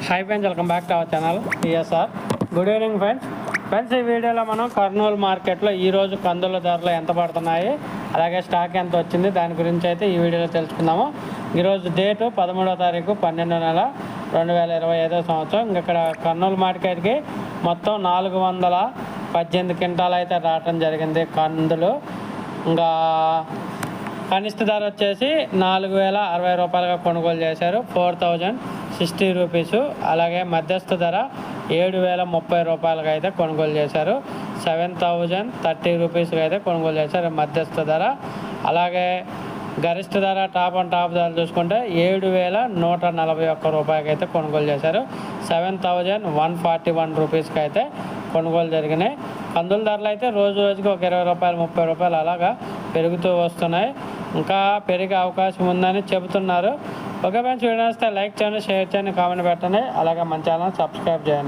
Hi friends, welcome back to our channel TSR. Good evening friends. ఈ వీడియోలో మనం కర్నూలు మార్కెట్లో ఈరోజు కందుల ధరలు ఎంత పడుతున్నాయి, అలాగే స్టాక్ ఎంత వచ్చింది, దాని గురించి అయితే ఈ వీడియోలో తెలుసుకుందాము. ఈరోజు డేటు 13వ తారీఖు 12వ నెల 2025 సంవత్సరం. ఇక్కడ కర్నూలు మార్కెట్కి మొత్తం 418 క్వింటాలు అయితే రావటం జరిగింది కందులు. ఇంకా కనిష్ట ధర వచ్చేసి 4060 రూపాయలుగా కొనుగోలు చేశారు, 4060 రూపీస్. అలాగే మధ్యస్థ ధర 7030 రూపాయలుగా అయితే కొనుగోలు చేశారు, 7030 రూపీస్గా అయితే కొనుగోలు చేశారు మధ్యస్థ ధర. అలాగే గరిష్ట ధర టాప్ అండ్ టాప్ ధర చూసుకుంటే 7141 రూపాయలకి అయితే కొనుగోలు చేశారు, 7141 రూపీస్కి అయితే కొనుగోలు జరిగినాయి. కందుల ధరలు అయితే రోజు రోజుకి ఒక 20 రూపాయలు 30 రూపాయలు అలాగా పెరుగుతూ వస్తున్నాయి, ఇంకా పెరిగే అవకాశం ఉందని చెబుతున్నారు. ఓకే ఫ్రెండ్స్, వీడియో వస్తే లైక్ చేయండి, షేర్ చేయండి, కామెంట్ పెట్టండి. అలాగే మన ఛానల్ సబ్స్క్రైబ్ చేయండి.